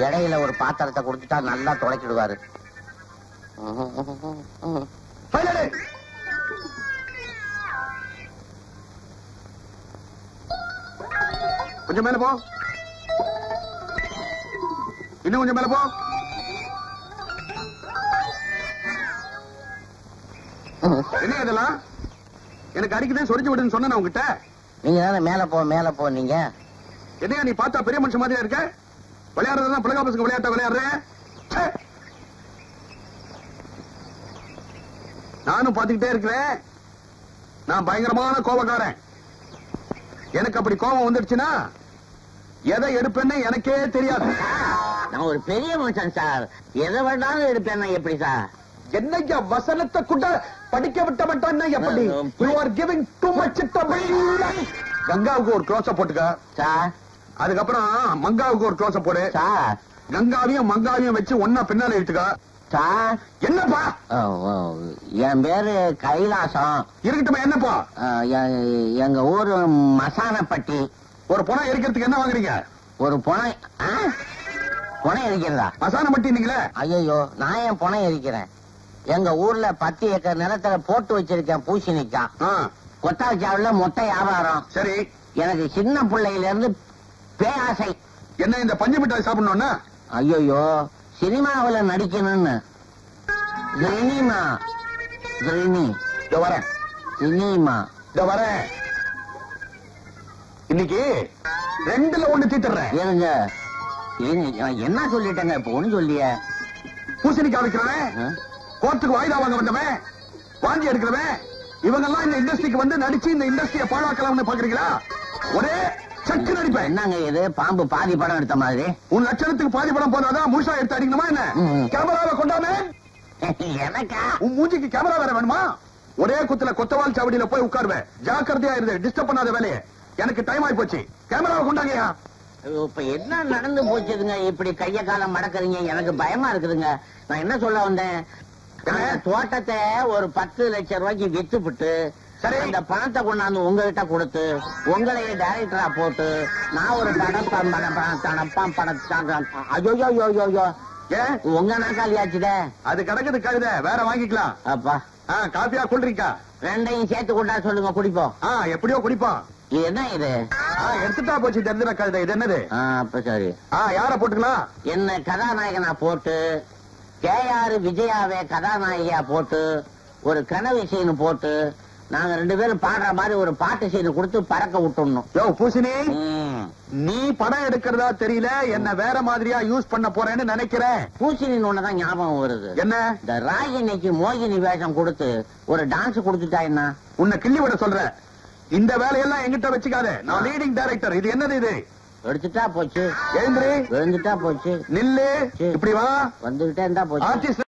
இடையில ஒரு பாத்திரத்தை கொடுத்துட்டா நல்லா துளைக்கிடுவாரு. கொஞ்சம் மேல போ, இன்னும் கொஞ்சம் மேல போ. என்ன இதெல்லாம் எனக்கு அடிக்குதே சொரிஞ்சு விடுன்னு சொன்ன உங்ககிட்ட. நீங்க தானே மேல போ மேல போ. நீங்க என்னையா நீ பார்த்தா பெரிய மனுஷன் மாதிரியா இருக்க? விளையாடுறதுதான் பிள்ளைங்க பசங்க விளையாட்ட விளையாடுற. நானும் பாத்துக்கிட்டே இருக்கிறேன். நான் பயங்கரமான கோபக்காரன். எனக்கு அப்படி கோபம் வந்துடுச்சுன்னா எதை எடுப்பேன்னு எனக்கே தெரியாது. நான் ஒரு பெரிய மனுஷன் சார், எதை வேண்டாலும் எடுப்பேன். எப்படி சார்? என்னையா வசனத்தை கூட படிக்க விட்ட மாட்டான் எப்படி? You are giving too much trouble. கங்காவுக்கு ஒரு க்ளோஸ் போட்டுக்க சார். அதுக்கப்புறம் மங்காவுக்கு ஒரு க்ளோஸ் போடு சார். கங்காவையும் மங்காவையும் வச்சு ஒன்னா பின்னால இழுத்துக்க சார். என்னப்பா? என் பேரு கைலாசம். இருக்கட்டும். என்னப்பா? எங்க ஊரு மசானப்பட்டி. ஒரு புனை எரிக்கிறதுக்கு என்ன வாங்குறீங்க? ஒரு புனை புனை எரிக்கிறதா? மசானப்பட்டி நீங்களே? ஐயோ, நான் ஏன் புனை எரிக்கிறேன்? எங்க ஊர்ல 10 ஏக்கர் நிலத்துல போட்டு வச்சிருக்கேன் பூசணிக்காய். கொத்தாச்சாவுல மொட்டை வியாபாரம். சரி. எனக்கு சின்ன பிள்ளையில இருந்து பேராசை. என்ன இந்த பஞ்சு மிட்டாய் சாப்பிடணும்னா? ஐயோ, சினிமாவில் நடிக்கணும்னு. சினிமா வரேன். சினிமா வரேன். இன்னைக்கு 2ல 1 தீத்துறேன். ஏங்க என்ன சொல்லிட்டேங்க? இப்ப ஒண்ணு சொல்லிய பூசணிக்காய் விற்கிறவன், கோர்ட்டுக்கு வாய்தா வாங்க வந்தவன், வாங்கி எடுக்கிறவன், இவங்க எல்லாம் இந்த இண்டஸ்ட்ரிக்கு வந்து நடிச்சு இந்த இண்டஸ்ட்ரியை பாழாக்கலாம்னு பாக்குறீங்களா? ஒரே சக்கு நடிப்பேன். என்னங்க இது? பாம்பு பாதி படம் எடுத்த மாதிரி. உன் லட்சணத்துக்கு பாதி படம் போதாதான் முழுசா எடுத்து அடிக்கணுமா என்ன? கேமராவை கொண்டாமே. எனக்கா? உன் மூஞ்சிக்கு கேமரா வேற வேணுமா? ஒரே குத்துல கொத்தவால் சாவடியில போய் உட்காருவேன். ஜாக்கிரதையா இருந்து, டிஸ்டர்ப் பண்ணாத வேலையை. எனக்கு டைம் ஆயி போச்சு. கேமராவை கொண்டாங்கயா. இப்ப என்ன நடந்து போச்சுதுங்க? இப்படி கைய காலம் மடக்குறீங்க, எனக்கு பயமா இருக்குதுங்க. நான் என்ன சொல்ல வந்தேன், தோட்டத்தை ஒரு 10 லட்சம் ரூபாய்க்கு வித்துப்பிட்டு சரி இந்த பணத்தை கொண்டாந்து உங்ககிட்ட கொடுத்து உங்களையே டைரக்டரா போட்டு நான் ஒரு ஐயோ ஏன் உங்க நாக்காளியாச்சுதே. அது கிடக்குது கழுத, வேற வாங்கிக்கலாம். அப்பா காப்பியா குளிரிக்கா? ரெண்டையும் சேர்த்து கொண்டா சொல்லுங்க, குடிப்போம். எப்படியோ குடிப்போம். இது என்ன இது? எடுத்துட்டா போச்சு தெரிஞ்ச கழுத. இது என்னது? அப்ப சரி. யார போட்டுக்கலாம்? என்ன கதாநாயகனா போட்டு KR விஜயாவே கதாநாயகியா போட்டு ஒரு கனவு சீனு போட்டு நாங்க 2 பேரும் பாடுற மாதிரி ஒரு பாட்டு சீனு கொடுத்து பறக்க விட்டுடணும். யோ பூசணி, நீ படம் எடுக்கிறதா தெரியல, என்ன வேற மாதிரியா யூஸ் பண்ண போறேன்னு நினைக்கிறேன். பூசணின்னு ஒண்ணுதான் ஞாபகம் வருது. என்ன? இந்த ராகினிக்கு மோகினி வேஷம் கொடுத்து ஒரு டான்ஸ் கொடுத்துட்டா என்ன? உன்னை கிள்ளி விட சொல்ற. இந்த வேலையெல்லாம் எங்கிட்ட வச்சுக்காத. நான் லீடிங் டைரக்டர். இது என்னது? இது எடுத்துட்டா போச்சு. எழுந்திரி. விழுந்துட்டா போச்சு. நில்லு. இப்படி வா. வந்துகிட்டே இருந்தா போச்சு. ஆர்டிஸ்ட்